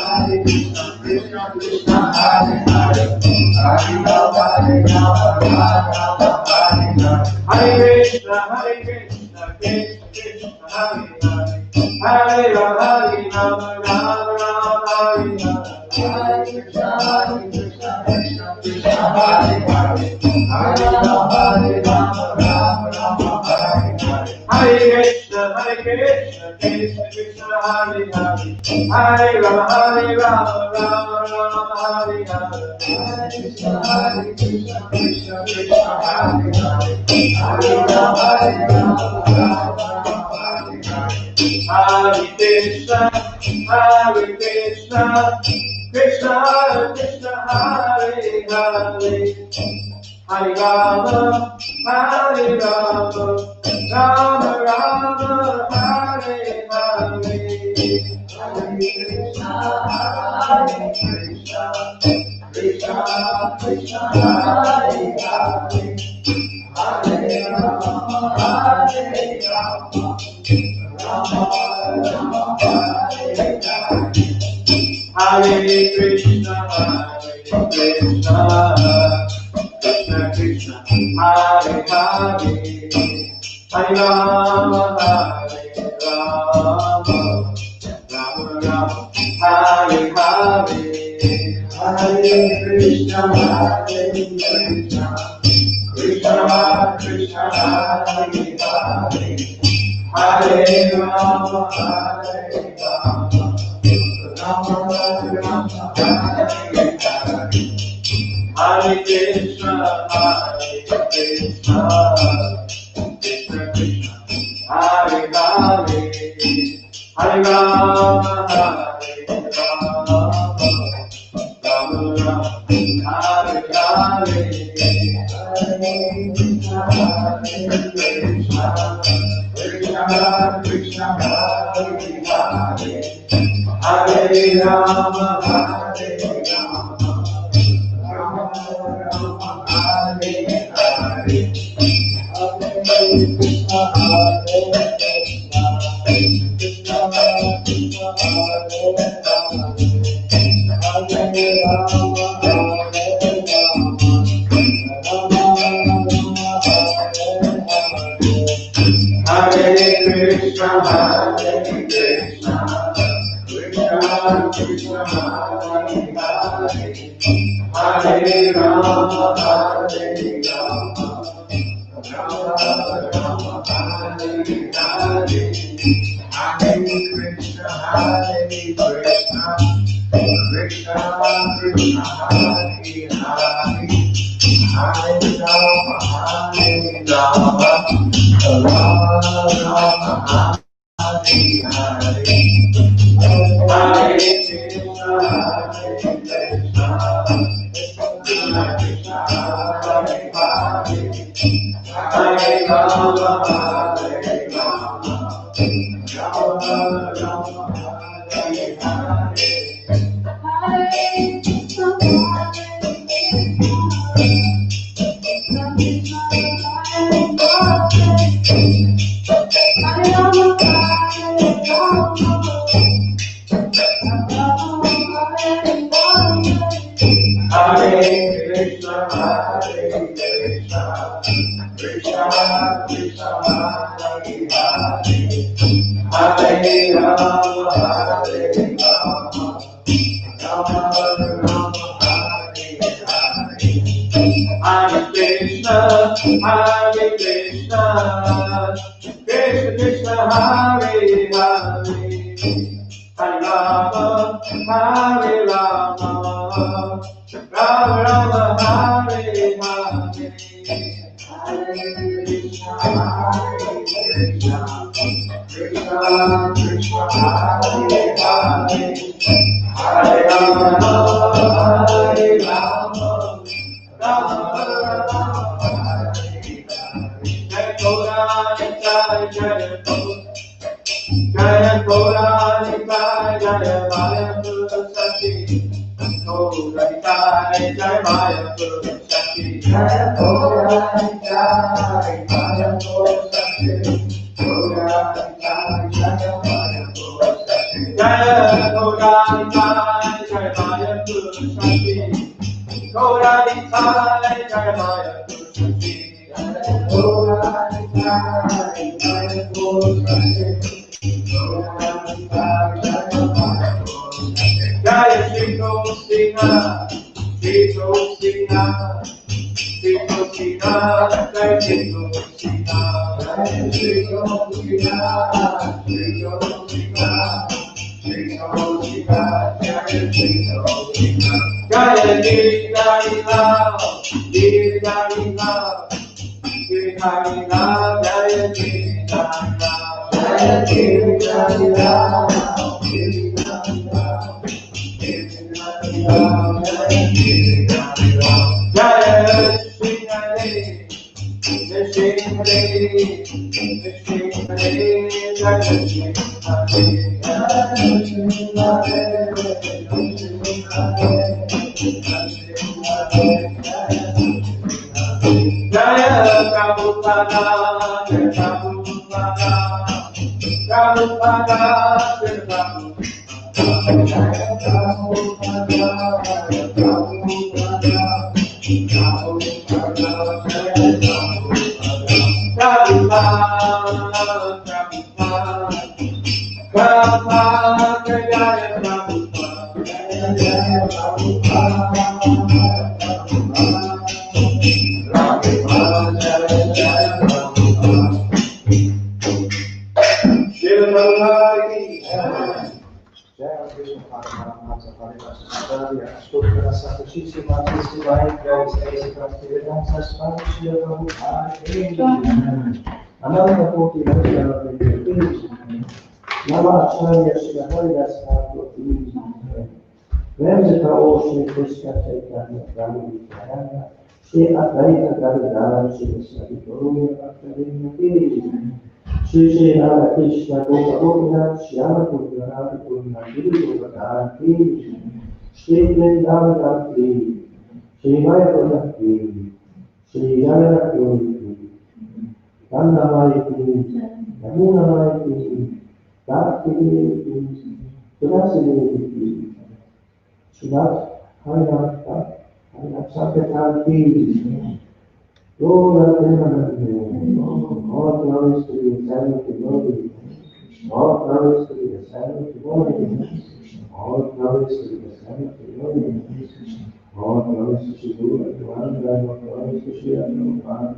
Krishna Krishna Hare Hare, Hare Rama Rama Hare Hare, Hare Krishna Krishna Krishna Hare Hare, Hare Rama Rama Hare Hare, Hare Krishna Krishna Krishna Hare Hare, Hare Rama Rama Hare Hare, Hare Krishna Krishna Krishna Hare Hare, Hare Rama Rama Hare Hare, Hare Krishna Krishna Krishna Hare Hare, Hare Rama Rama Hare Hare, Hare Krishna Krishna Krishna Hare Hare, Hare Rama Rama Rama Hare Hare, Hare Krishna Krishna Krishna Hare Hare, Hare Rama Rama Rama Hare Hare, Hare Krishna Krishna Krishna Hare Hare, Hare Rama Rama Rama Hare Hare, Hare Krishna Krishna Krishna Krishna Hare Hare, Hare Rama Rama Rama Hare Hare, Hare Krishna Krishna Krishna Hare Hare, Hare Rama Rama Rama Hare Hare, Hare Krishna Krishna Krishna Hare Hare, Hare Rama Rama Rama Hare Hare, Hare Krishna Krishna Krishna Hare Jaya Gauranitai Jaya Maya Purushanti Gauranitai Jaya Maya Purushanti Gauranitai Jaya Purushanti Jaya Shri Krishna Shri Krishna Shri Krishna Jaya Shri Krishna Jaya Shri Krishna Shri Krishna Shri Krishna Jaya Shri Krishna Jaya Gita Gita Gita Gita Gita Gita Jaya Gita Jaya Gita Gita Venga oggi questa cercata da se attraita gravidare se questa vittoria accademia fede se la Krishna Gopura Shyama Purana Purana Guru fede se prendava fede se vai con fede se yana fede Kanna mai fede Yamuna mai fede Bhakti fede Tulasi fede Srimad Bhagavatam Class. All glories to the eternal devotee. All glories to the eternal devotee. All glories to the eternal devotee. All glories to Sri Guru Bhagavan, all glories to Sri Prabhupada.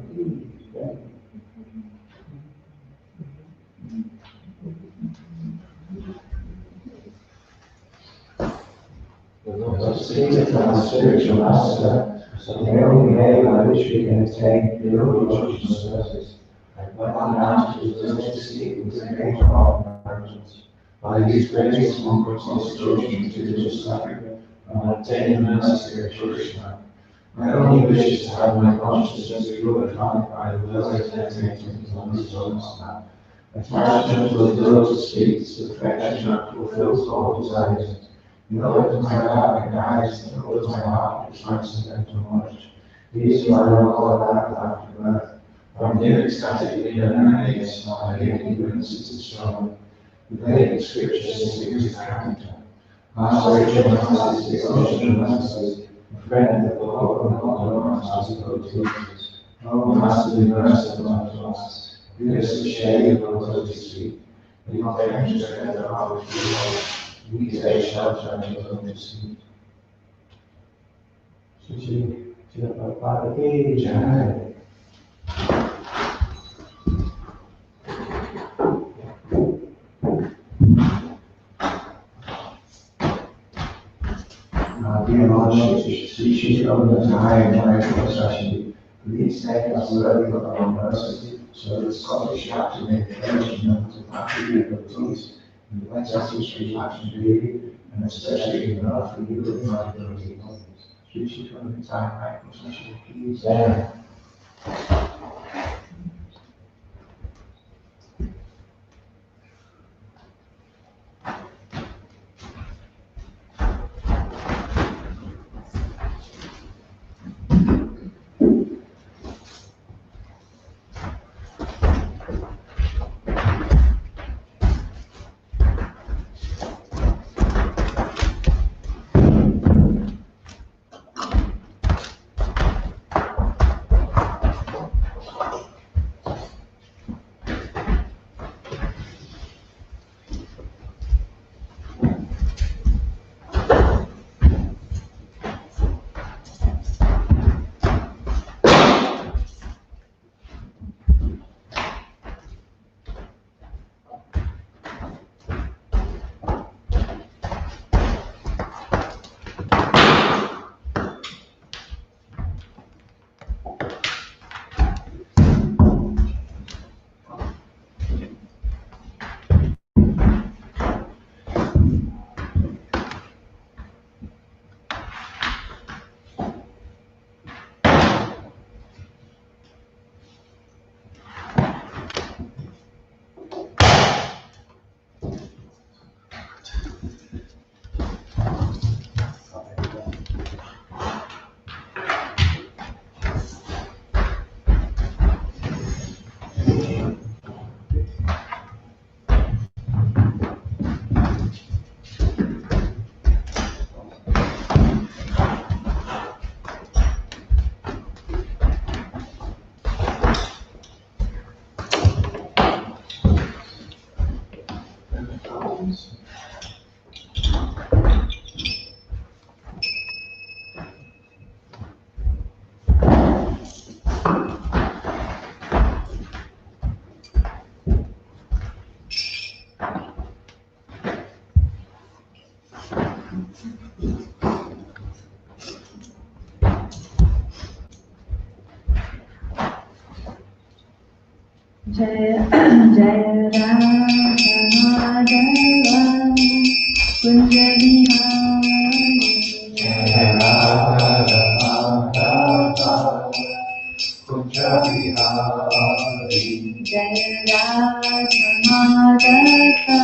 The spiritual master, so the only way by which we can attain the devotional service, and by now to the ecstasy with the great margins. By these gracious mongrels institutions to the suffering, and obtaining mercy to Krishna. My only wish is to have my consciousness glorified by the words and meditations on his own now. Attachment will those speaks, perfection fulfills all desires. You open my heart and eyes, and close my heart with transcendental knowledge. These are all that after birth. From here ecstatically and emanates my daily witnesses and strong. The Vedic scriptures speak his character. Our spiritual masters, the ocean masters, a friend of the Lord and all masters of those teachers. O Master, be merciful unto us. Give us the shade of those who speak. We pray to strengthen our heart with the Lord. We take shelter under the lotus feet. Sri Prabhupada Ki Jai. Dear Lord, Sri Prabhupada Jai and Jai Sashti, please make us worthy of our mercy, so that Scottish have to make the known to Bhakti devotees, and bless us with Sri Lakshmi Devi, and especially in love for you and my devotees. Sri Prabhupada Jai Sashti, please. Jaya Jaya Radha Madhava Kunja Vihari Jaya Radha Madhava Kunja Vihari Jaya Radha Madhava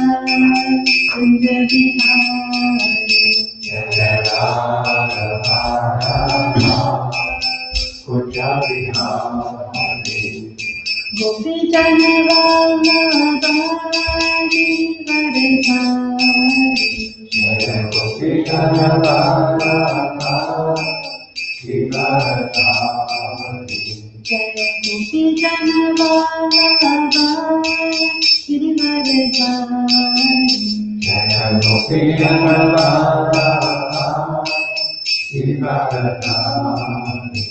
Kunja Vihari Jaya Radha Madhava Kunja Vihari Gopi Jana Vallabha Giridhari Jaya Gopi Jana Vallabha Giridhari Jaya Gopi Jana Vallabha Giridhari Jaya Gopi Jana Vallabha Giridhari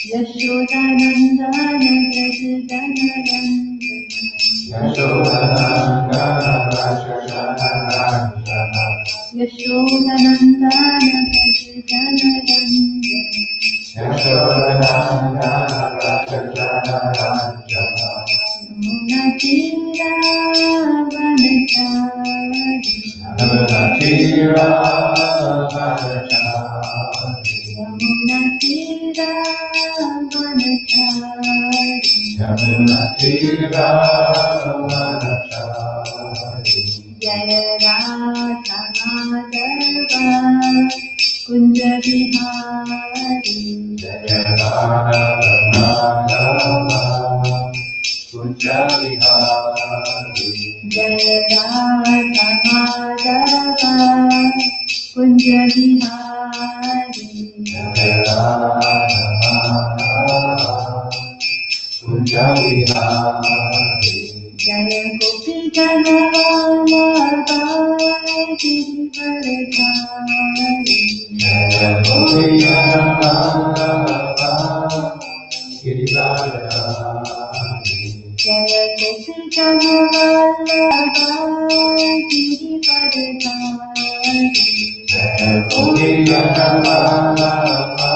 Yashodanandana Prasidhanarandana Yashodanandana Prasidhanarandana Yashodanandana Prasidhanarandana Yashodanandana Prasidhanarandana Yamunatira Vanachari Yamunatira Vanachari Yamunatira Vanachari Yamunatira Vanachari Jaya Radha Madhava Kunja Vihari Jaya Radha Madhava Kunja Vihari Jaya Radha Madhava Kunja Vihari Jaya Radha Madhava Kunja Vihari Jaya Gopi Jana Vallabha Giridhari Jaya Gopi Jana Vallabha Giridhari Jaya Gopi Jana Vallabha Giridhari Jaya Gopi Jana Vallabha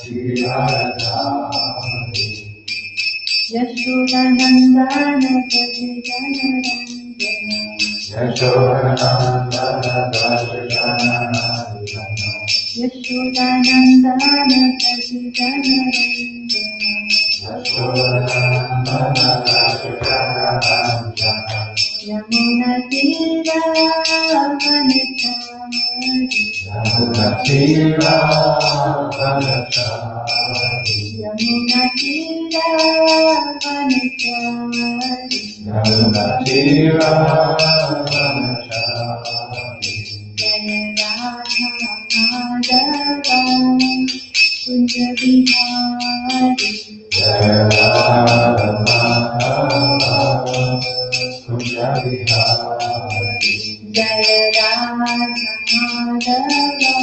Giridhari Yashodanandana Prasidhanarandana Yashodanandana Prasidhanarandana Yashodanandana Prasidhanarandana Yashodanandana Prasidhanarandana Yamunatira Vanachari Yamunatira Vanachari Yamunatira Vanachari Yamunatira Vanachari Jaya Radha Madhava Kunja Vihari Jaya Radha Madhava Kunja Vihari Jaya Radha Madhava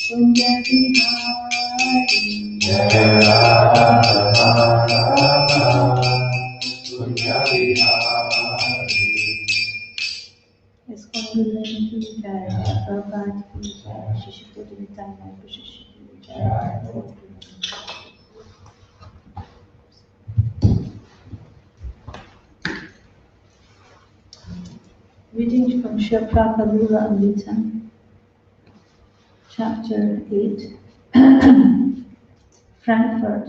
Kunja Vihari Jaya Radha Madhava Kunja Vihari ISKCON Guru Ki Jai, Prabhupada Ki Jai, Shishupur Nityananda Prabhu Ki Jai. Reading from Srila Prabhupada Amrita, Chapter 8, Frankfurt,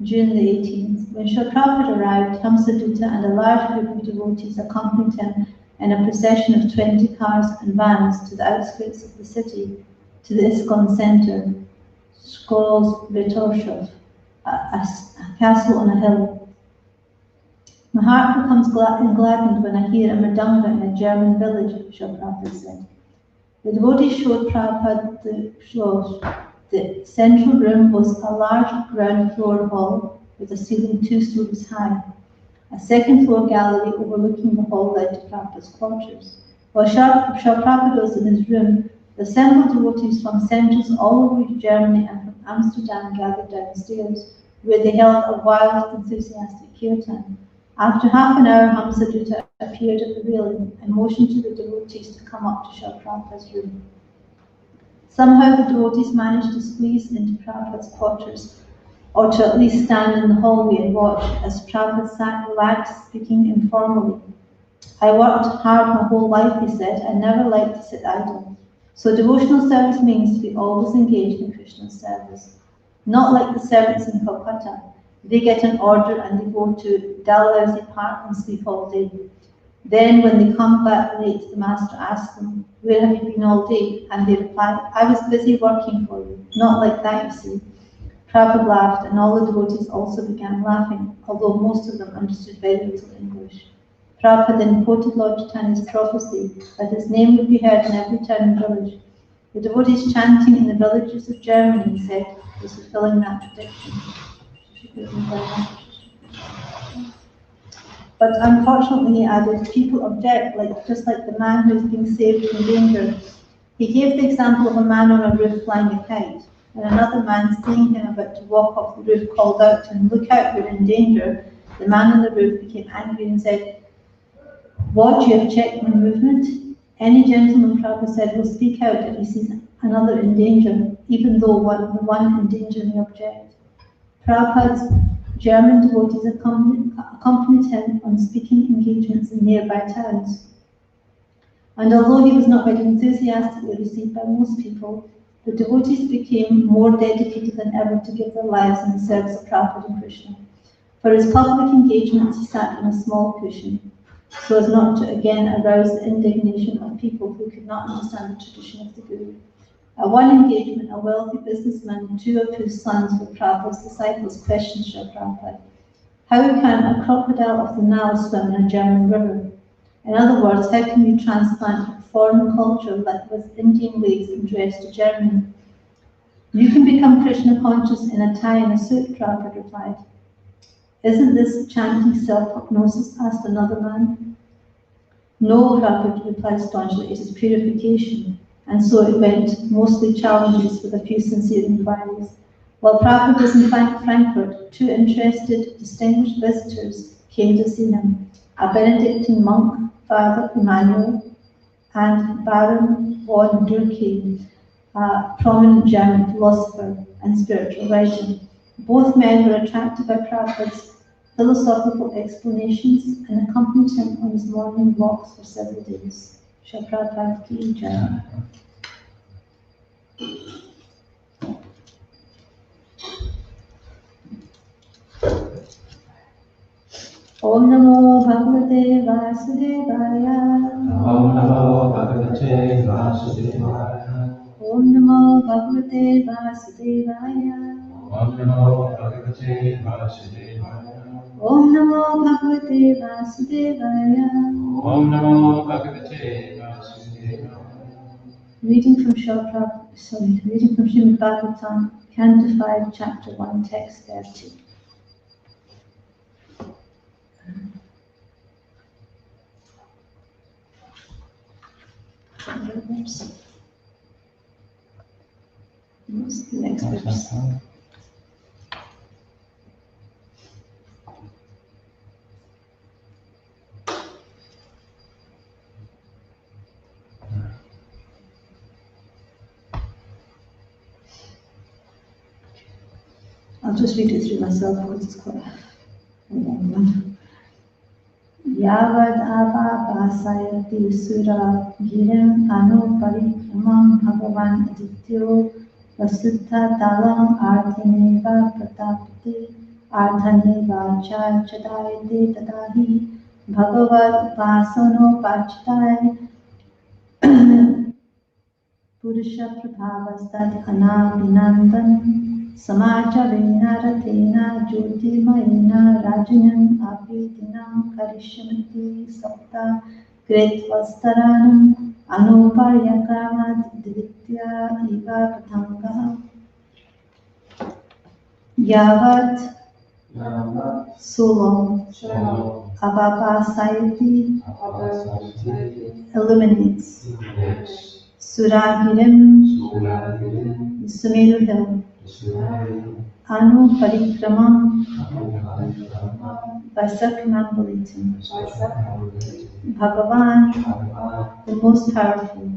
June the 18th. When Srila Prabhupada arrived, Hamsadutta and a large group of devotees accompanied him in a procession of 20 cars and vans to the outskirts of the city, to the ISKCON center, Skols Betoshov, a castle on a hill. My heart becomes gladdened when I hear a mridanga in a German village, Srila Prabhupada said. The devotees showed Prabhupada the central room was a large ground floor hall with a ceiling 2 stories high. A second floor gallery overlooking the hall led to Prabhupada's quarters. While Srila Prabhupada was in his room, the assembled devotees from centers all over Germany and from Amsterdam gathered downstairs, where they held a wild, enthusiastic kirtan. After half an hour, Hamsadutta appeared at the railing and motioned to the devotees to come up to Srila Prabhupada's room. Somehow the devotees managed to squeeze into Prabhupada's quarters, or to at least stand in the hallway and watch as Prabhupada sat relaxed, speaking informally. I worked hard my whole life, he said, and never liked to sit idle. So devotional service means to be always engaged in Krishna's service. Not like the servants in Calcutta. They get an order and they go to Dalhousie Park and sleep all day. Then when they come back late, the master asks them, "Where have you been all day?" And they reply, "I was busy working for you." Not like that, you see. Prabhupada laughed, and all the devotees also began laughing, although most of them understood very little English. Prabhupada then quoted Lord Chaitanya's prophecy that his name would be heard in every town and village. The devotees chanting in the villages of Germany, he said, was fulfilling that prediction. But unfortunately, he added, people object, just like the man who is being saved from danger. He gave the example of a man on a roof flying a kite, and another man seeing him about to walk off the roof called out to him, "Look out, you're in danger." The man on the roof became angry and said, "What, you have checked my movement?" Any gentleman, Prabhupada said, will speak out if he sees another in danger, even though the one in danger may object. Prabhupada's German devotees accompanied him on speaking engagements in nearby towns. And although he was not very enthusiastically received by most people, the devotees became more dedicated than ever to give their lives in the service of Prabhupada and Krishna. For his public engagements, he sat on a small cushion, so as not to again arouse the indignation of people who could not understand the tradition of the Guru. At one engagement, a wealthy businessman, two of whose sons were Prabhupada's disciples, questioned Srila Prabhupada, "How can a crocodile of the Nile swim in a German river?" In other words, how can you transplant foreign culture like with Indian ways and dress to Germany? "You can become Krishna conscious in a tie and a suit," Prabhupada replied. "Isn't this chanting self-hypnosis?" asked another man. "No," Prabhupada replied staunchly, "it is purification." And so it went, mostly challenges with a few sincere inquiries. While Prabhupada was in Frankfurt, two interested, distinguished visitors came to see him, a Benedictine monk, Father Emmanuel, and Baron von Durkheim, a prominent German philosopher and spiritual writer. Both men were attracted by Prabhupada's philosophical explanations and accompanied him on his morning walks for several days. Shri Prabhupada Ki Jai. Om Namo Bhagavate Vasudevaya. Om Namo Bhagavate Vasudevaya. Om Namo Bhagavate Vasudevaya. Om Namo Bhagavate Vasudevaya. Om Namo Bhagavate Vasudevaya. Om Namo Bhagavate Vasudevaya. Reading from Srimad Bhagavatam, Canto 5, Chapter 1, Text 30. What's the next verse? I'll just read it through myself because it's quite a long one. Yavad avapasayati sura girim anu parikramam bhagavan adityo vasudha talam arthineva pratapati arthaneva chadayate tadahi bhagavad upasano pachtai Purusha Prabhavastad Anabhinandan Samaja Vinarathena Jyotimayena Rajanam Abhidinam Karishamati Sapta Kretvastaranam Anuparyakamat Divitya Iva Patangaha Yavat so long Avapasayati illuminates Suragirim, the Sumeru hill, Anu Parikramam, by circumambulating. Bhagavan, the most powerful.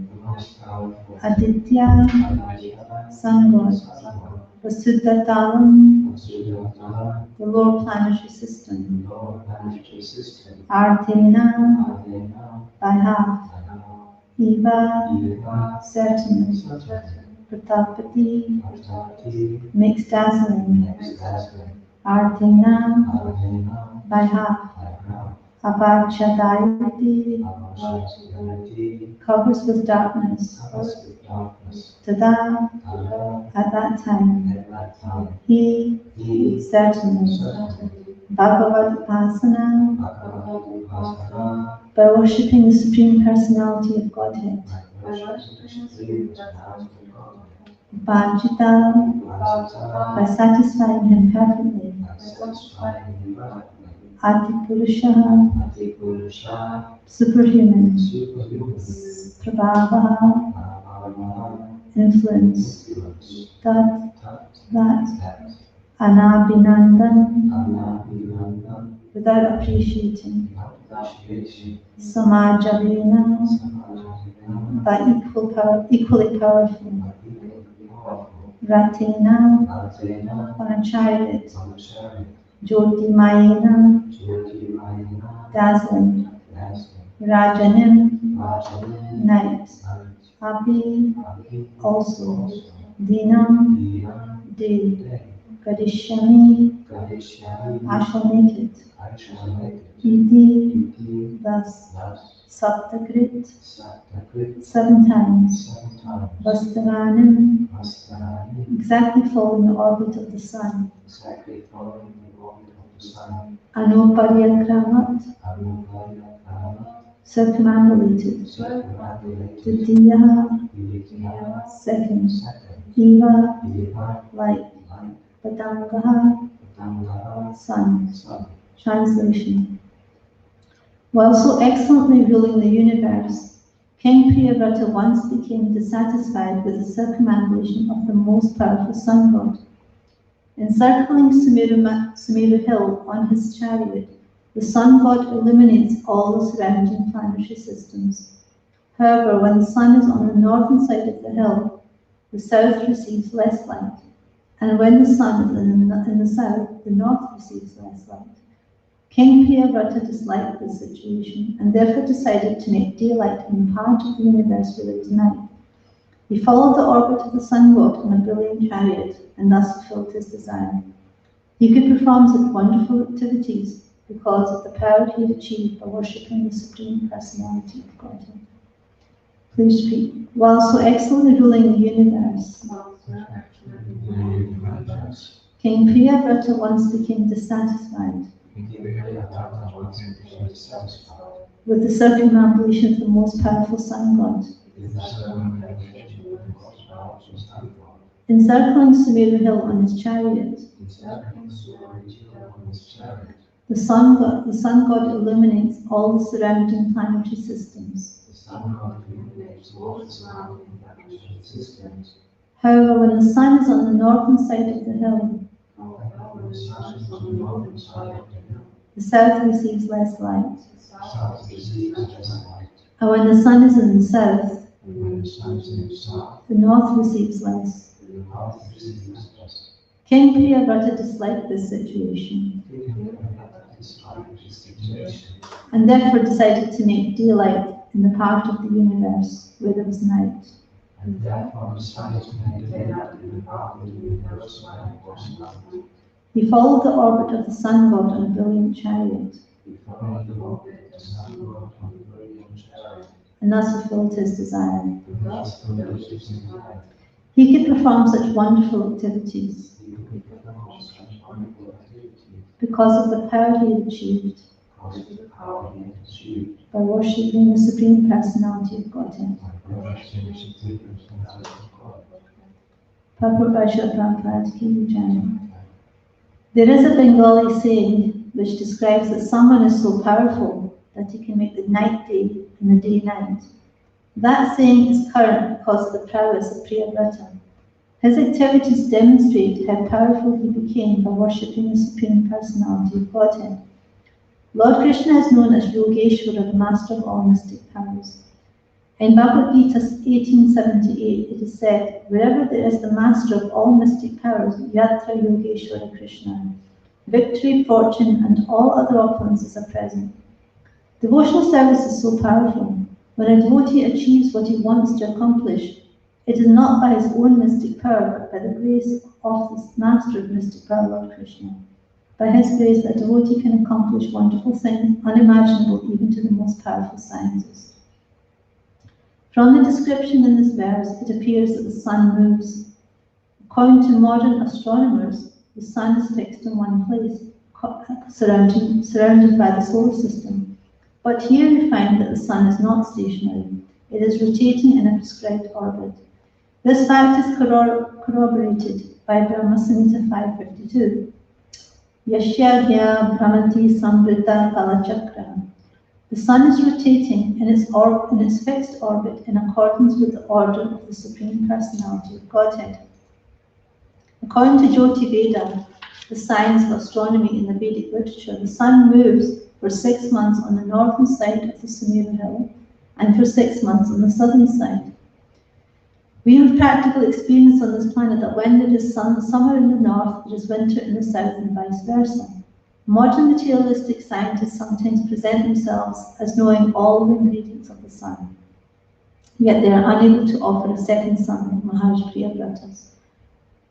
Aditya, sun god. Vasuddhatalam, the Lord planetary system. Ardhena, by half. Eva, certainly. Pratapati, makes dazzling. Ardhena, by half. Avachadayati, covers with darkness. Tada, at that time. He, certainly. Bhagavad Upasana, by worshipping the Supreme Personality of Godhead. Bhajita, by satisfying him perfectly. Adipurusha, superhuman. Prabhava, influence. That, Anabhinandan, without appreciating. Samajavena, by equally powerful. Ratena, on a chariot. Jyotimayena, dazzling. Rajanim, night. Api, also. Dinam, day. Kadishyami, I shall make it. Iti, thus. Saptakrit, 7 times. Vastaranim, exactly following the orbit of the sun. Anupariyakramat, circumambulated. Titiya, second. Eva, light. Patangaha, sun. Translation. While so excellently ruling the universe, King Priyavrata once became dissatisfied with the circumambulation of the most powerful sun god. Encircling Sumeru hill on his chariot, the sun god illuminates all the surrounding planetary systems. However, when the sun is on the northern side of the hill, the south receives less light, and when the sun is in the south, the north receives less light. King Priyavrata disliked this situation and therefore decided to make daylight in the part of the universe where there is night. He followed the orbit of the sun god on a brilliant chariot and thus fulfilled his desire. He could perform such wonderful activities because of the power he had achieved by worshipping the Supreme Personality of Godhead. Please repeat. While so excellently ruling the universe, King Priyavrata once became dissatisfied with the circumambulation of the most powerful sun god. Encircling Sumeru hill on his chariot, the sun god illuminates all the surrounding planetary systems. However, when the sun is on the northern side of the hill, the south receives less light. And when the sun is in the south, the north receives less. King Priyavrata disliked this situation and therefore decided to make daylight in the part of the universe where there was night. He followed the orbit of the sun god on a brilliant chariot and thus fulfilled his desire. He could perform such wonderful activities because of the power he had achieved by worshipping the Supreme Personality of Godhead. Prabhupada Ki Jai. There is a Bengali saying which describes that someone is so powerful that he can make the night day and the day night. That saying is current because of the prowess of Priyavrata. His activities demonstrate how powerful he became by worshipping the Supreme Personality of Godhead. Lord Krishna is known as Yogeshwara, the master of all mystic powers. In Bhagavad Gita 1878, it is said, wherever there is the master of all mystic powers, Yatra Yogeshwara Krishna, victory, fortune, and all other opulences are present. Devotional service is so powerful. When a devotee achieves what he wants to accomplish, it is not by his own mystic power, but by the grace of the master of mystic power, Lord Krishna. By his grace, a devotee can accomplish wonderful things unimaginable even to the most powerful scientists. From the description in this verse, it appears that the sun moves. According to modern astronomers, the sun is fixed in one place, surrounded by the solar system. But here we find that the sun is not stationary. It is rotating in a prescribed orbit. This fact is corroborated by Brahma Samhita 552. Yashya Brahmati Samvrita Kalachakra. The sun is rotating in its fixed orbit in accordance with the order of the Supreme Personality of Godhead. According to Jyoti Veda, the science of astronomy in the Vedic literature, the sun moves for 6 months on the northern side of the Sumeru hill and for 6 months on the southern side. We have practical experience on this planet that when there is summer in the north, there is winter in the south and vice versa. Modern materialistic scientists sometimes present themselves as knowing all the ingredients of the sun, yet they are unable to offer a second sun like Maharaj Priyavrata's.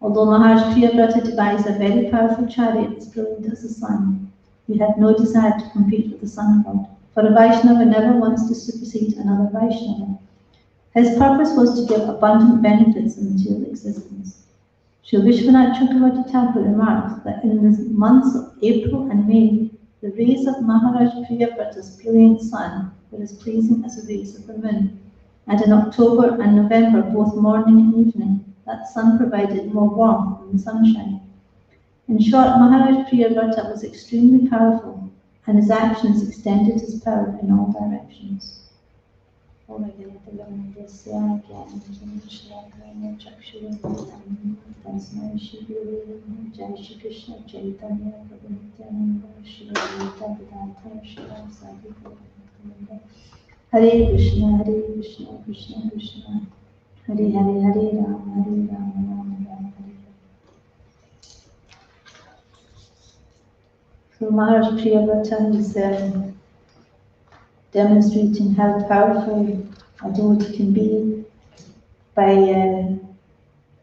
Although Maharaj Priyavrata devised a very powerful chariot as brilliant as the sun, he had no desire to compete with the sun god, for a Vaishnava never wants to supersede another Vaishnava. His purpose was to give abundant benefits in material existence. Sri Vishwanath Chakravarti Thakur remarks that in the months of April and May, the rays of Maharaj Priyavrata's brilliant sun were as pleasing as the rays of the moon, and in October and November, both morning and evening, that sun provided more warmth than the sunshine. In short, Maharaj Priyavrata was extremely powerful, and his actions extended his power in all directions. Hare Krishna, Krishna Krishna, Hare Hare, Hare Rama, Rama Rama, Hare. So Maharaj Priyavrata is demonstrating how powerful a devotee can be by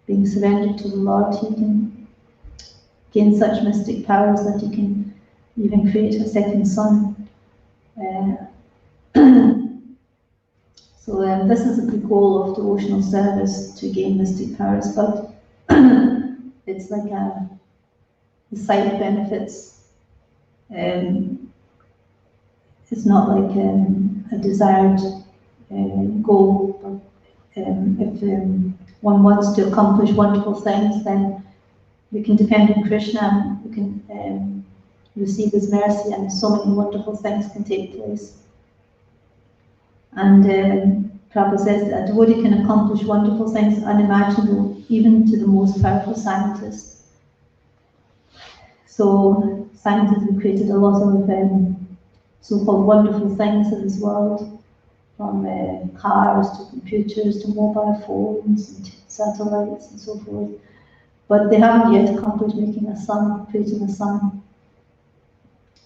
being surrendered to the Lord. He can gain such mystic powers that he can even create a second sun. So this is the goal of devotional service, to gain mystic powers, but it's like the side benefits. It's not like a desired goal, but if one wants to accomplish wonderful things, then we can depend on Krishna, and we can receive his mercy, and so many wonderful things can take place. And Prabhupada says that a devotee can accomplish wonderful things unimaginable even to the most powerful scientists. So scientists have created a lot of so-called wonderful things in this world, from cars to computers to mobile phones and satellites and so forth. But they haven't yet accomplished making a sun, creating a sun,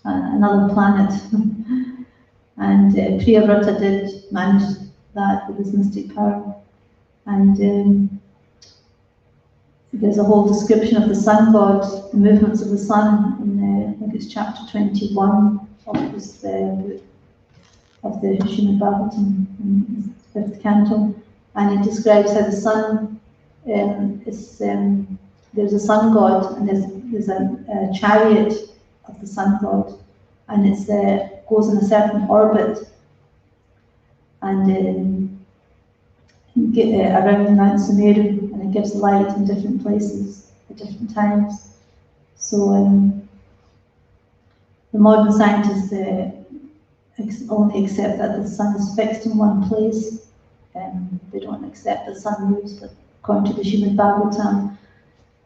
another planet. And Priyavrata did manage that with his mystic power. And there's a whole description of the sun god, the movements of the sun, in I think it's chapter 21 of this of the Srimad Bhagavatam, in the 5th canto, and it describes how the sun is. There's a sun god, and there's a chariot of the sun god, and it goes in a certain orbit, and around Mount Sumeru, and it gives light in different places at different times. So the modern scientists only accept that the sun is fixed in one place. They don't accept that the sun moves, but according to the Srimad Bhagavatam,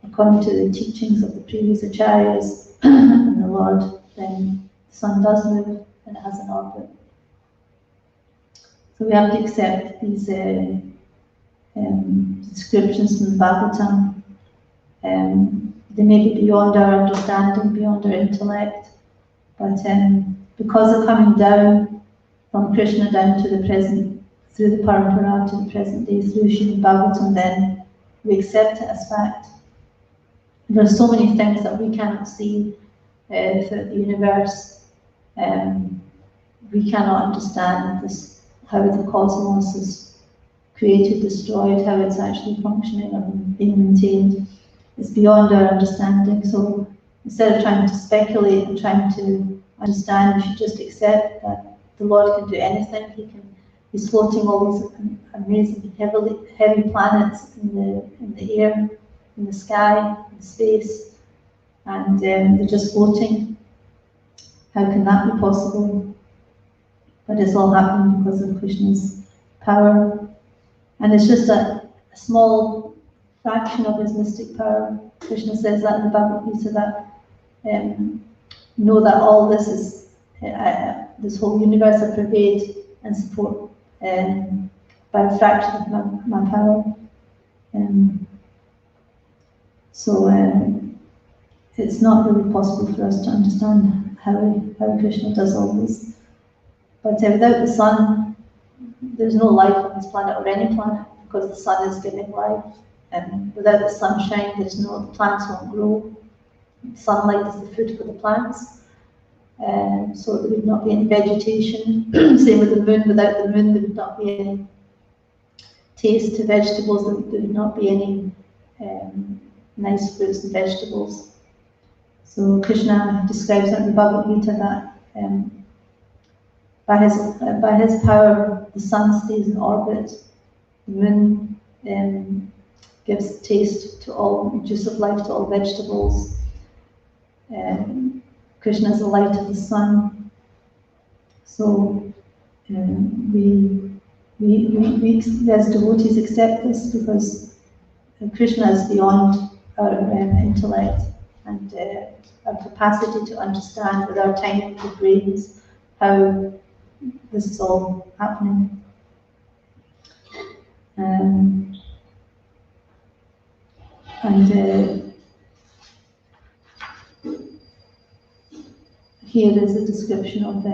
according to the teachings of the previous acharyas and the Lord, then the sun does move and it has an orbit. So we have to accept these descriptions from the Bhagavatam. They may be beyond our understanding, beyond our intellect, but because they're coming down from Krishna down to the present, through the parampara to the present day, through Srimad Bhagavatam, then we accept it as fact. There are so many things that we cannot see throughout the universe. We cannot understand this, how the cosmos is created, destroyed, how it's actually functioning and being maintained. It's beyond our understanding. So instead of trying to speculate and trying to understand, we should just accept that the Lord can do anything. He's floating all these amazing heavy planets in the air, in the sky, in space, and they're just floating. How can that be possible? But it's all happening because of Krishna's power. And it's just a small fraction of his mystic power. Krishna says that in the Bhagavad Gita, that know that all this is, this whole universe I pervade and support by a fraction of my power. So it's not really possible for us to understand how Krishna does all this. But without the sun, there's no life on this planet or any planet, because the sun is giving life. And without the sunshine, the plants won't grow. Sunlight is the food for the plants. So there would not be any vegetation. Same with the moon. Without the moon, there would not be any taste to vegetables. There would not be any nice fruits and vegetables. So Krishna describes that in the Bhagavad Gita, that by his power, the sun stays in orbit. The moon gives taste to all, juice of life to all vegetables. Krishna is the light of the sun. So we as devotees accept this, because Krishna is beyond our intellect and our capacity to understand with our tiny little brains how this is all happening. Here is a description of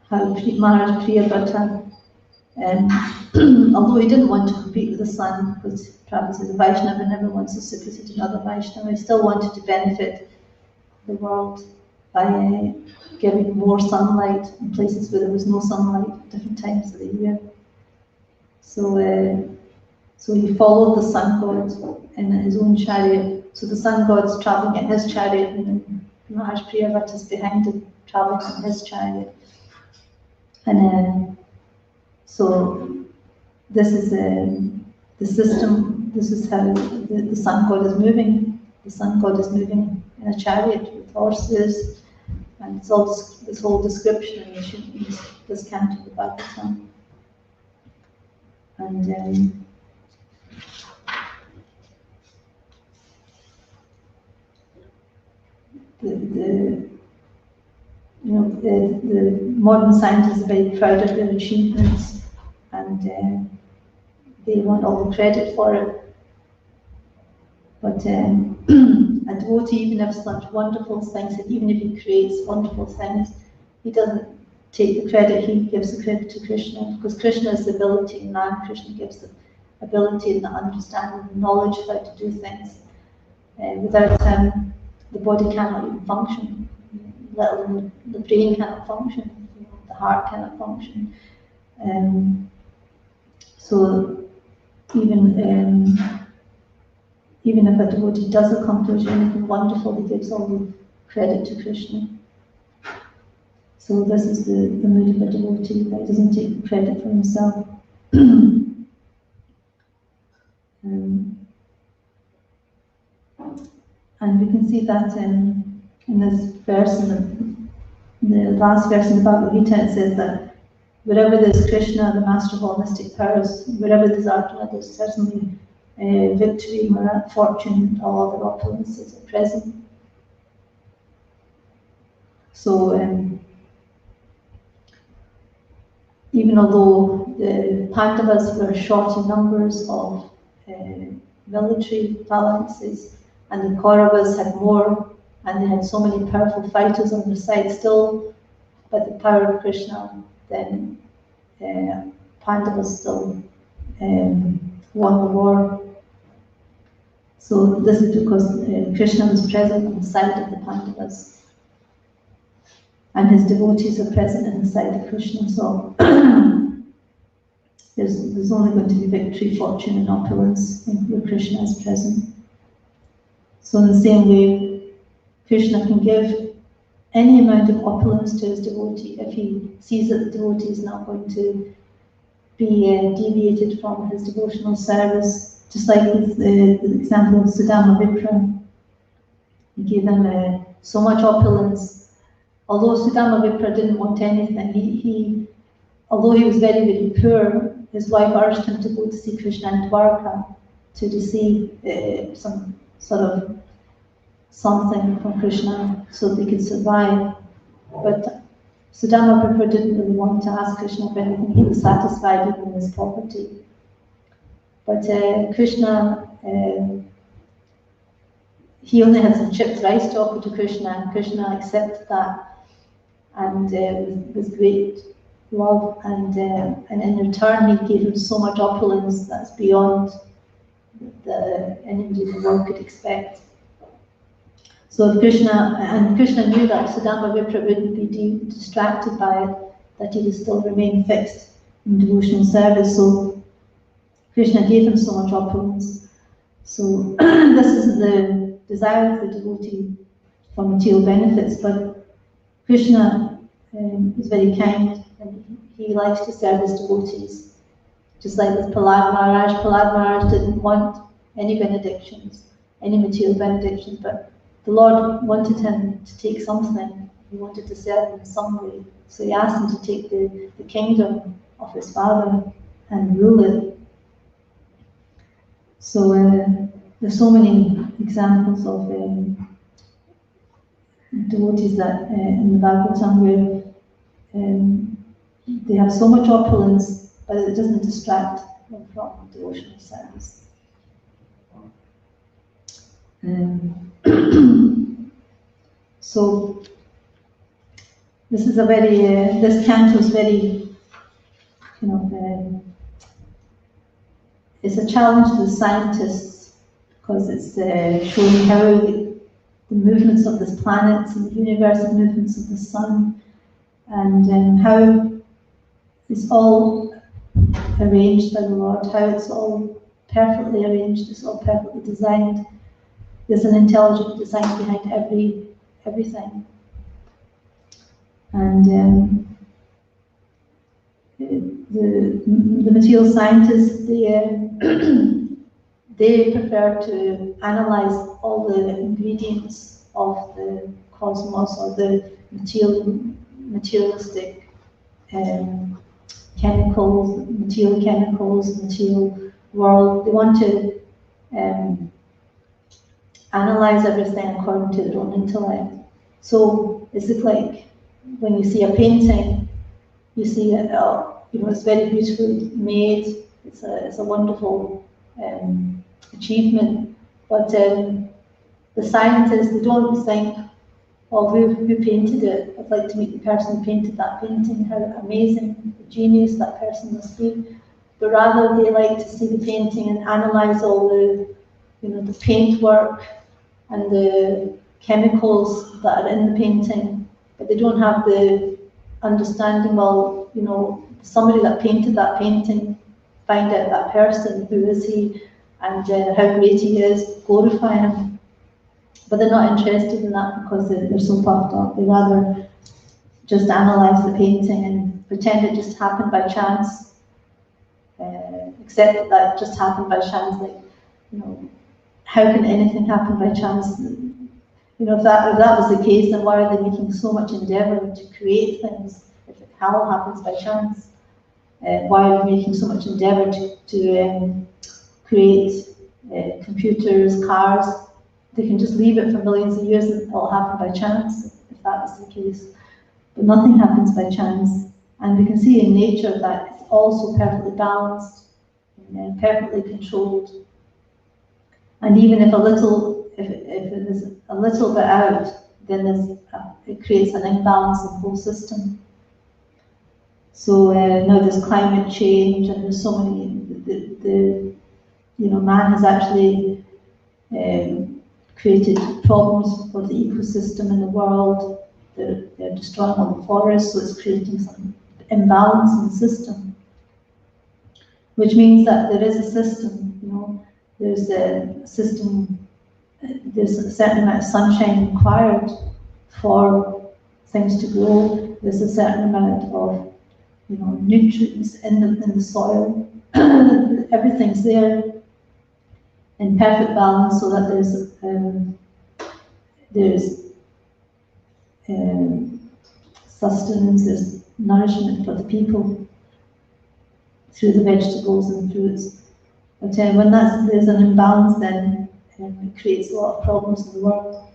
how Maharaj Priya Bhatta, although he didn't want to compete with the sun, because Prabhupada says a Vaishnava never wants to supersede another Vaishnava, he still wanted to benefit the world by giving more sunlight in places where there was no sunlight at different times of the year. So he followed the sun god in his own chariot. So the sun god's traveling in his chariot, and then Maharaj Priya Bhatta is behind him, traveling in his chariot. And so this is the system. This is how the sun god is moving. The sun god is moving in a chariot with horses, and it's all this whole description in this canto of the Bhagavatam. And the modern scientists are very proud of their achievements, and they want all the credit for it. But a devotee, even if such wonderful things, and even if he creates wonderful things, he doesn't take the credit. He gives the credit to Krishna, because Krishna is the ability in man. Krishna gives the ability and the understanding, the knowledge of how to do things. Without him, the body cannot even function. Let alone the brain cannot function. The heart cannot function. So even if a devotee does accomplish anything wonderful, he gives all the credit to Krishna. So this is the mood of a devotee, that he doesn't take credit for himself. And we can see that in this verse, in the last verse in the Bhagavad Gita, it says that wherever there's Krishna, the master of all mystic powers, wherever there's Arjuna, there's certainly victory, fortune, all other opulences are present. So even although the Pandavas were short in numbers of military phalanxes, and the Kauravas had more, and they had so many powerful fighters on their side still, but the power of Krishna, then Pandavas still won the war. So this is because Krishna was present on the side of the Pandavas, and his devotees are present on the side of Krishna. So there's only going to be victory, fortune, and opulence where Krishna is present. So in the same way, Krishna can give any amount of opulence to his devotee if he sees that the devotee is not going to be deviated from his devotional service. Just like with the example of Sudama Vipra, he gave him so much opulence. Although Sudama Vipra didn't want anything, although he was very, very poor, his wife urged him to go to see Krishna in Dwarka to receive some sort of something from Krishna so they could survive. But Sudama Vipra didn't really want to ask Krishna for anything. He was satisfied even in his poverty. But Krishna, he only had some chipped rice to offer to Krishna, and Krishna accepted that, and with great love, and in return he gave him so much opulence that's beyond anybody in the world could expect. So Krishna knew that Sudama Vipra wouldn't be distracted by it, that he would still remain fixed in devotional service. So Krishna gave him so much opulence. So this is the desire of the devotee for material benefits, but Krishna is very kind, and he likes to serve his devotees. Just like with Prahlad Maharaj didn't want any benedictions, any material benedictions, but the Lord wanted him to take something. He wanted to serve him in some way. So he asked him to take the kingdom of his father and rule it. So there's so many examples of devotees that in the Bhagavatam where they have so much opulence, but it doesn't distract them from devotional service. So this is this canto is very, it's a challenge to the scientists, because it's showing how the movements of this planet and the universe, the movements of the sun, and how it's all arranged by the Lord, how it's all perfectly arranged, it's all perfectly designed. There's an intelligent design behind everything. And the material scientists, they prefer to analyze all the ingredients of the cosmos, or the materialistic chemicals, material world. They want to analyze everything according to their own intellect. So is it like when you see a painting, you see it, it's very beautifully made. It's a wonderful achievement. But the scientists, they don't think, well, who painted it? I'd like to meet the person who painted that painting. How amazing, the genius that person must be. But rather, they like to see the painting and analyze all the paintwork and the chemicals that are in the painting. But they don't have the understanding, well, somebody that painted that painting, find out that person, who is he, and how great he is, glorify him. But they're not interested in that because they're so puffed up. They rather just analyze the painting and pretend it just happened by chance, accept that it just happened by chance. How can anything happen by chance? If that was the case, then why are they making so much endeavor to create things if it all happens by chance? why are we making so much endeavour to create computers, cars? They can just leave it for millions of years and it'll happen by chance, if that was the case. But nothing happens by chance. And we can see in nature that it's also perfectly balanced and perfectly controlled. And even if if it is a little bit out, then it creates an imbalance in the whole system. So now there's climate change, and there's so many. Man has actually created problems for the ecosystem in the world. They're destroying all the forests, so it's creating some imbalance in the system. Which means that there is a system. There's a system. There's a certain amount of sunshine required for things to grow. There's a certain amount of nutrients in the soil. Everything's there in perfect balance, so that there's sustenance, there's nourishment for the people through the vegetables and fruits. But when there's an imbalance, then it creates a lot of problems in the world.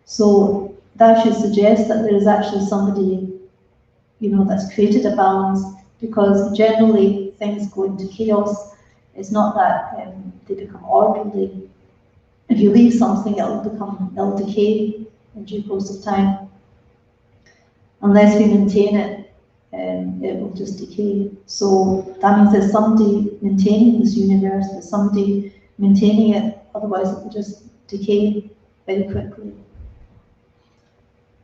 So that should suggest that there is actually somebody, that's created a balance, because generally things go into chaos. It's not that they become orderly. If you leave something, it'll decay in due course of time. Unless we maintain it, it will just decay. So that means there's somebody maintaining this universe, there's somebody maintaining it, otherwise it will just decay very quickly.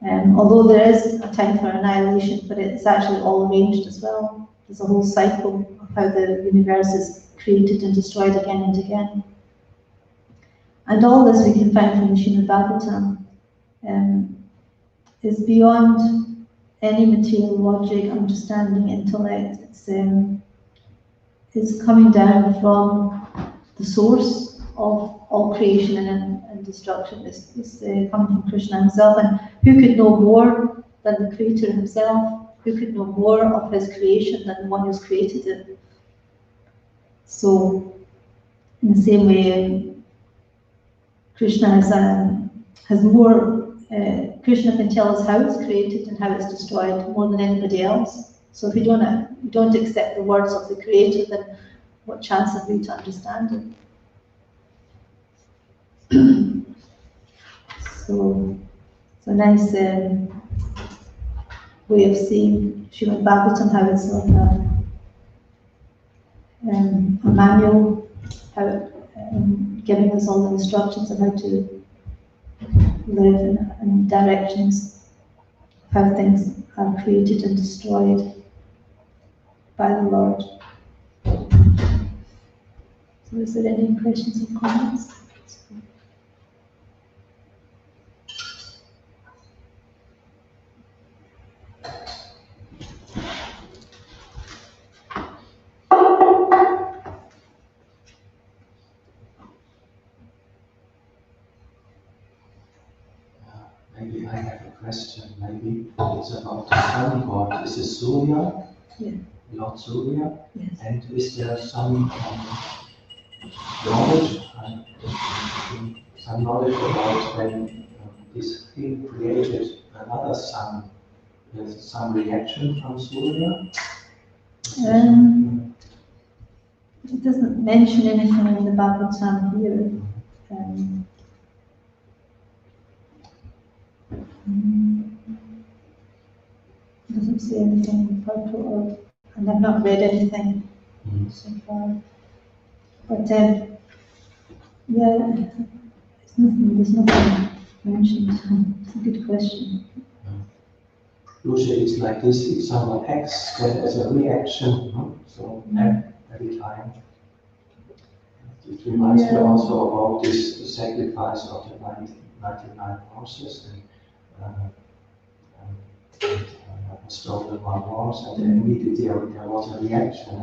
Although there is a time for annihilation, but it's actually all arranged as well. There's a whole cycle of how the universe is created and destroyed again and again. And all this we can find from the Srimad Bhagavatam, is beyond any material logic, understanding, intellect. It's coming down from the source of all creation and destruction. It's coming from Krishna himself. And who could know more than the Creator himself? Who could know more of his creation than the one who's created it? So, in the same way, Krishna has more. Krishna can tell us how it's created and how it's destroyed more than anybody else. So if we don't accept the words of the Creator, then what chance have we to understand it? So it's a nice way of seeing Srimad Bhagavatam, how it's like a manual, how giving us all the instructions on how to live and directions, how things are created and destroyed by the Lord. So is there any questions or comments? Maybe I have a question. Maybe it's about the sun god. Is it Surya? Yeah. Lord Surya? Yes. And is there some knowledge about when this king created another sun? There's some reaction from Surya? It doesn't mention anything in the Bhagavatam here. Doesn't say anything in the purport, and I've not read anything so far. But yeah, there's nothing mentioned. It's a good question. Usually it's like this: if someone acts, then there's a reaction. No? So every time. It reminds me also about this sacrifice of the 99 horses. Stolen one horse, and then immediately there was a reaction.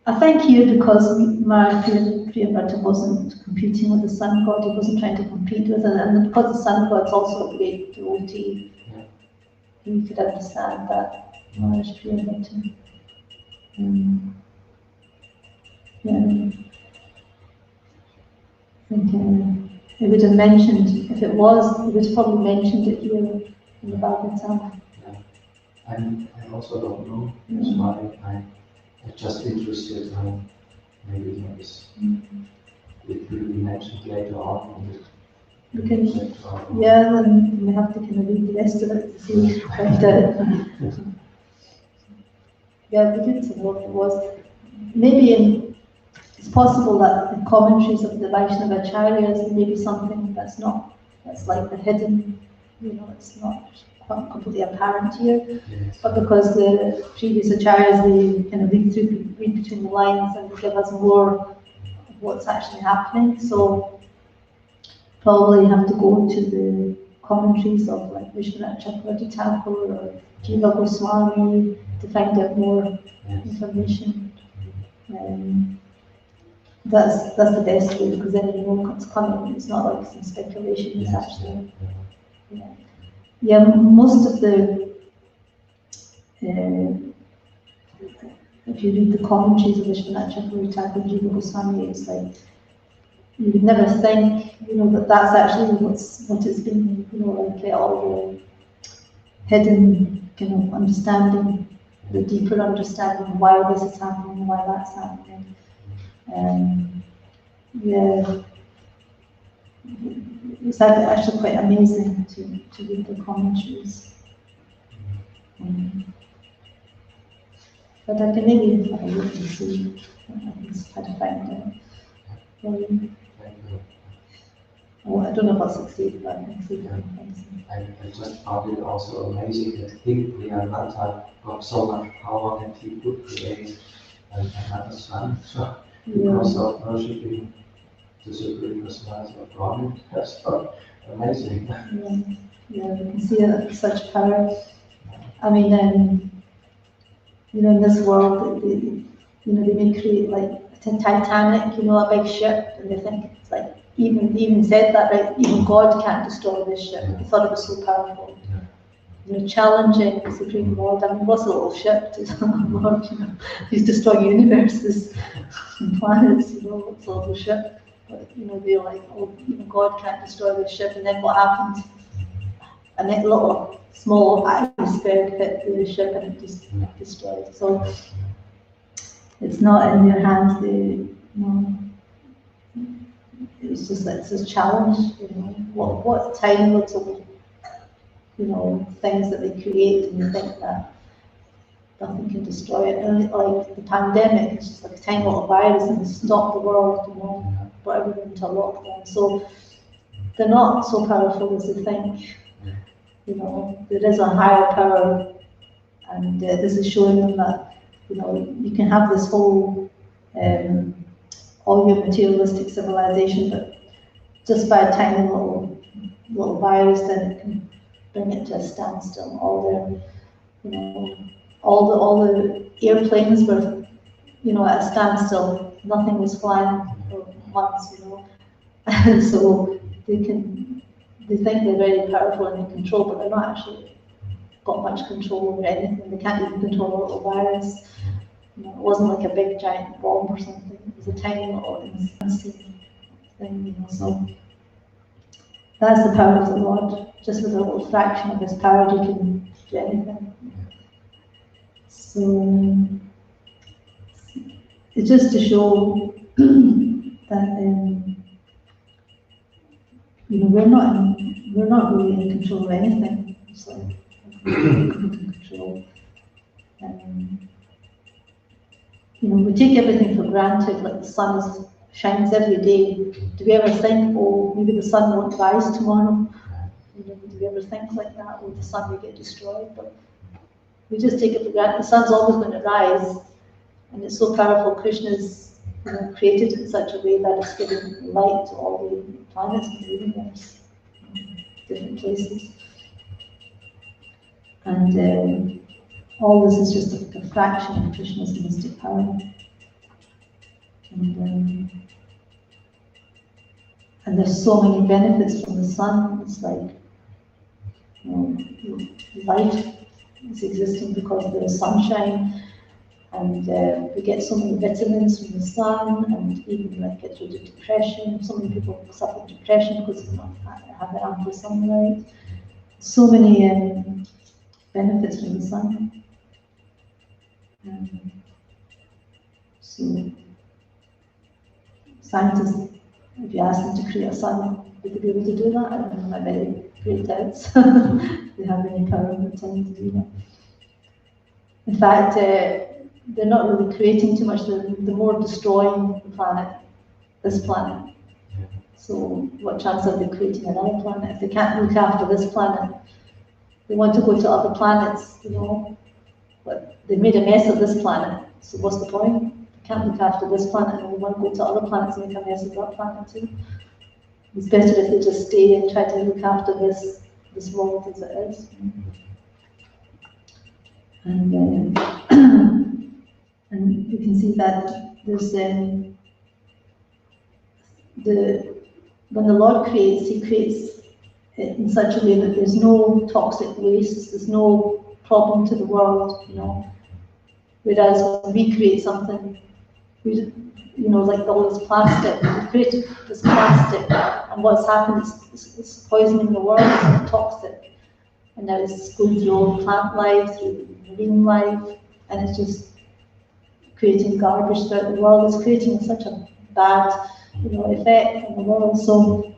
I think here, because Srimad Priya wasn't competing with the sun god, he wasn't trying to compete with it, and because the sun god's also a great devotee, we could understand that Maharaj Priya better. Yeah. I think it would have mentioned, if it was, it would have probably mentioned it here in the Bhagavatam. Yeah. I also don't know, that's why I'm just interested how maybe this it will be mentioned later on. We can, yeah, then we have to kind of read the rest of it to see, find out. Yeah, we did some work. It was maybe it's possible that in commentaries of the Vaishnava Acharyas, maybe something that's like the hidden, it's not completely apparent here. Yes. But because the previous Acharyas, they kind of read between the lines and give us more of what's actually happening. So probably have to go to the commentaries of like Vishwanath Chakravarti Thakur or Jiva Goswami to find out more information. That's the best way, because then you know what's coming. It's not like some speculation. It's actually, most of the if you read the commentaries of Vishwanath Chakravarti Thakur, Jiva Goswami, it's like you would never think, that that's actually what it's been, like all the hidden kind of understanding, the deeper understanding of why this is happening, why that's happening. It's actually quite amazing to read the commentaries. But I can maybe have a look and see what I can try to find out. I don't know if I'll succeed, but I can see if I can find something. I just found it also amazing that King Priyanatha got so much power that he could create another son. So because of worshipping the Supreme Personality of God, that's amazing. Yeah, we can see that such power. I mean, in this world, they may create like a Titanic, a big ship, and they think it's like, even said that, right? Even God can't destroy this ship. He thought it was so powerful. Challenging the Supreme Lord. I mean, what's a little ship to the Lord? He's destroying universes and planets. What's a little ship? But they're like, God can't destroy this ship. And then what happens? A little small iceberg hit the ship and it just destroyed. So it's not in their hands. It's just like it's a challenge. What tiny little things that they create, and you think that nothing can destroy it. And like the pandemic, it's just like a tiny little virus and it's stopped the world, put everyone into lockdown. So they're not so powerful as they think. There is a higher power, and this is showing them that you can have this whole all your materialistic civilization, but just by a tiny little virus, then it can bring it to a standstill. All the airplanes were at a standstill. Nothing was flying for months. So they think they're very powerful and in control, but they're not actually got much control over anything. They can't even control a little virus. It wasn't like a big giant bomb or something. It was a tiny little instant thing. So that's the power of the Lord. Just with a little fraction of His power, He can do anything. So it's just to show that we're not really in control of anything. It's like we're in control. We take everything for granted, like the sun shines every day. Do we ever think, maybe the sun won't rise tomorrow? Do we ever think like that? Or the sun will get destroyed? But we just take it for granted. The sun's always going to rise, and it's so powerful. Krishna's created it in such a way that it's giving light to all the planets in the universe, different places. And all this is just a fraction of Krishna's mystic power. And there's so many benefits from the sun. It's like life It's existing because there is sunshine, and we get so many vitamins from the sun, and even like gets rid of depression. So many people suffer depression because they don't have ample sunlight. So many benefits from the sun. So scientists, if you ask them to create a sun, would they be able to do that? I don't know, I very great doubts. They have any power and pretend to do that. In fact, they're not really creating too much, they're more destroying the planet, this planet. So what chance have they creating another planet? If they can't look after this planet, they want to go to other planets, you know, but they made a mess of this planet, so what's the point? They can't look after this planet, and we want to go to other planets and make a mess of that planet too. It's better if they just stay and try to look after this world as it is. And and you can see that there's when the Lord creates, He creates it in such a way that there's no toxic waste, there's no problem to the world, you know. Whereas when we create something, you know, like all this plastic, we create this plastic, and what's happened is it's poisoning the world, it's toxic. And now it's going through all plant life, through marine life, and it's just creating garbage throughout the world. It's creating such a bad, you know, effect on the world. So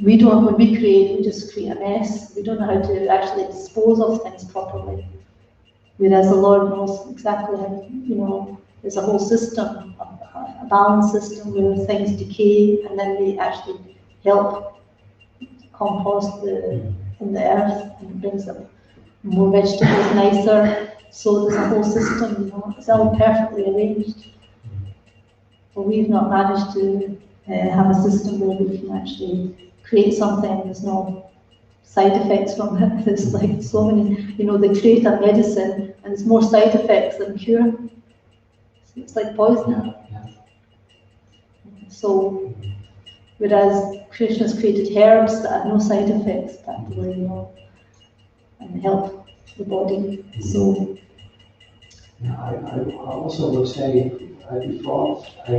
we don't, when we create, we just create a mess. We don't know how to actually dispose of things properly. Whereas the Lord knows exactly how, you know, there's a whole system, a balanced system where things decay, and then we actually help compost in the earth, and it brings up more vegetables, nicer. So there's a whole system, you know, it's all perfectly arranged. But we've not managed to have a system where we can actually create something. There's no side effects from it. There's like so many, you know, they create a medicine and there's more side effects than cure. So it's like poison. So, whereas Krishna's created herbs that have no side effects, practically, you know, and help the body. So, yeah, I also would say before I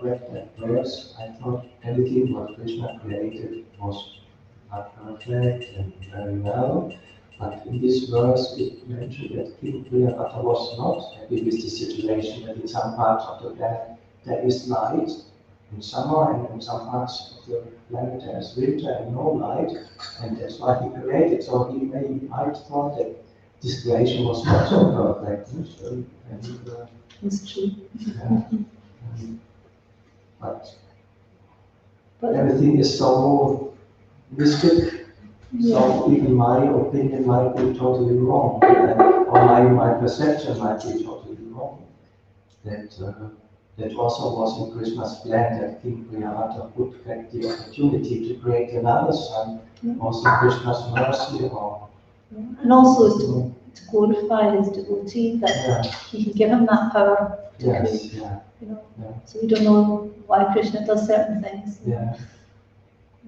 read that verse, I thought everything what Krishna created was perfect and very well. But in this verse, it mentioned that King Priya was not happy with the situation, that in some parts of the planet there is light in summer, and in some parts of the planet there is winter and no light, and that's why he created. So he might thought that this creation was not so perfect. it's true. Yeah. But everything is so mystic, so even my opinion might be totally wrong, or my perception might be totally wrong. That also was in Krishna's plan, that King Priya would get the opportunity to create another son, also Krishna's mercy. And also to glorify his devotee, that he can give him that power to create. You know? So we don't know why Krishna does certain things.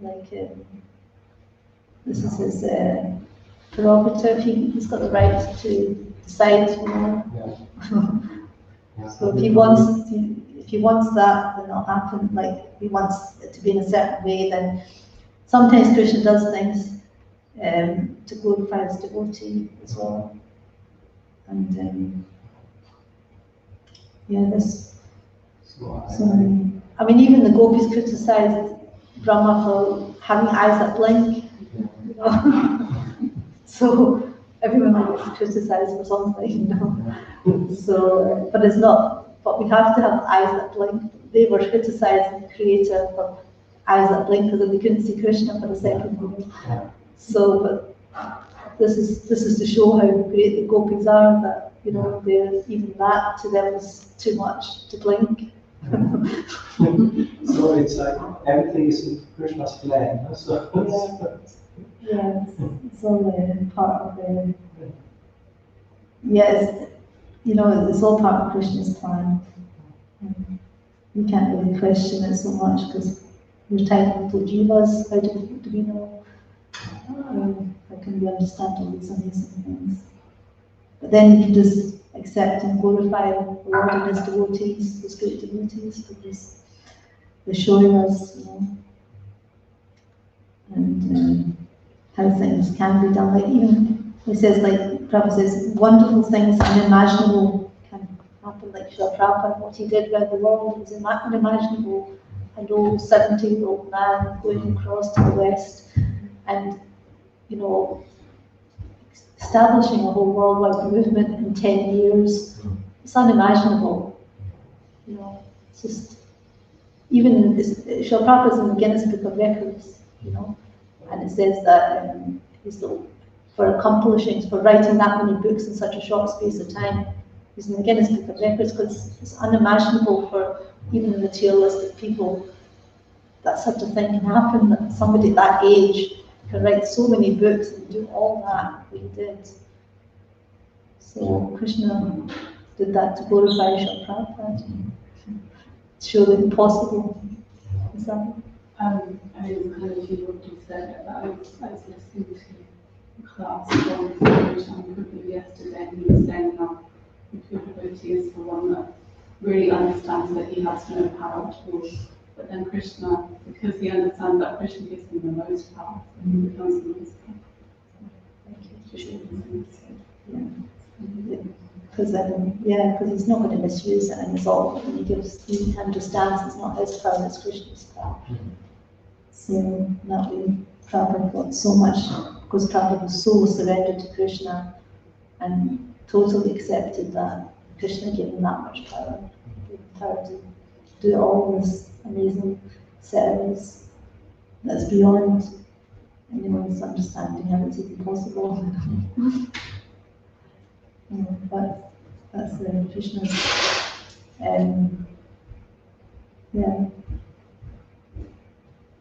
Like this is his prerogative. He's got the right to decide. You know. So if he wants that, then it'll happen. Like if he wants it to be in a certain way, then sometimes Krishna does things to glorify his devotee as well. And this. I mean, even the gopis criticized Brahma for having eyes that blink. You know? So everyone gets criticized for something, you know. So, but it's not. But we have to have eyes that blink. They were criticizing the creator for eyes that blink because they couldn't see Krishna for a second. So, but this is to show how great the gopis are. That, you know, even that to them is too much to blink. So it's like everything is in Krishna's plan. So it's all part of the. Yes, you know, it's all part of Krishna's plan. You can't really question it so much because we're technical jivas. How do we know? how can we understand all these amazing things? But then you can just accept and glorify the Lord and His devotees, His great devotees, because they're showing us, and how things can be done. Like even he says, like Prabhupada says, wonderful things unimaginable can happen. Like Srila Prabhupada, what he did around the world was unimaginable. An old 70-year-old man going across to the West, and establishing a whole worldwide movement in 10 years. It's unimaginable. It's just, even in this, Srila Prabhupada is in the Guinness Book of Records, and it says that for accomplishing, for writing that many books in such a short space of time, he's in the Guinness Book of Records, because it's unimaginable for even the materialistic people that such a thing can happen, that somebody at that age can write so many books and do all that he did. So Krishna did that to glorify Srila Prabhupada, to show the impossible. Is that? I mean, kind of what you said, but I was listening to a class from Krishna yesterday, and he was saying how the pure devotee is the one that really understands that he has no power at all. But then Krishna, because he understands that Krishna gives him the most power, so he becomes the most powerful. Because he's not going to misuse it, and he understands it's not his power, it's Krishna's power. So that way Prabhupada got so much, because Prabhupada was so surrendered to Krishna and totally accepted that Krishna gave him that much power, to do all this amazing service that's beyond anyone's understanding how it's even possible. That's Krishna's.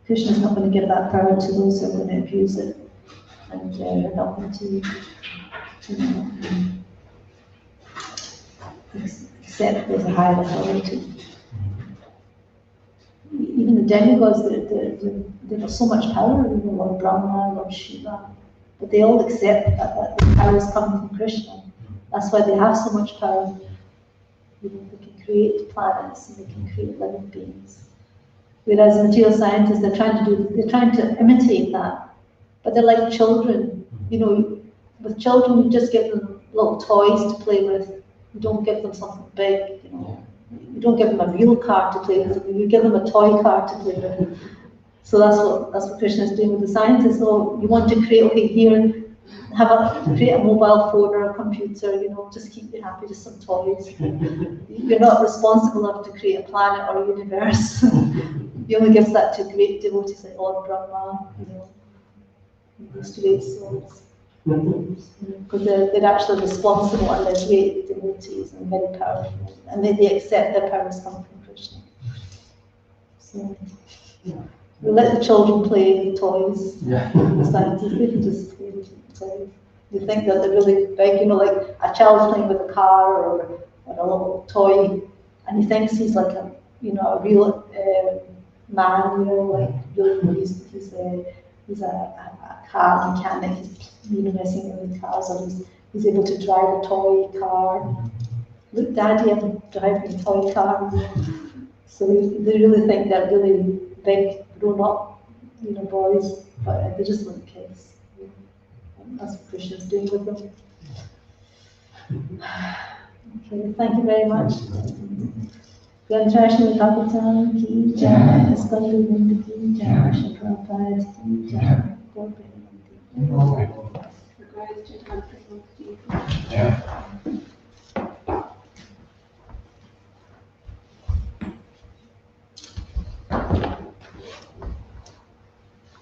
Krishna's not going to give that power to those who are going to abuse it, and they're not going to accept there's a higher authority. Even the demigods, they've got so much power, Lord Brahma, Lord Shiva, but they all accept that the power is coming from Krishna. That's why they have so much power. They can create planets and they can create living beings. Whereas material scientists, they're trying to imitate that, but they're like children. With children, you just give them little toys to play with. You don't give them something big. You don't give them a real car to play with. You give them a toy car to play with. So that's what Krishna is doing with the scientists. So you want to create, create a mobile phone or a computer, just keep you happy, just some toys. You're not responsible enough to create a planet or a universe. He only gives that to great devotees like Lord Brahma, these great souls. Because they're actually responsible and they're great devotees and very powerful. And they accept their powers come from Krishna. So we let the children play with toys. The scientists, they can just play with toys. You think that they're really big, like a child playing with a car or a little toy, and he thinks he's like a real man, really, he's a car mechanic, he's messing with cars, or he's able to drive a toy car. Look, Daddy, I'm driving a toy car. So they really think they're really big, grown-up, boys, but they're just little kids. And that's what Krishna's doing with them. Okay, thank you very much. Srimad Bhagavatam ki jai, Iskon Govinda ki jai, Srila Prabhupada ki jai, Gaur Premanandi. The great Jagannath Priya.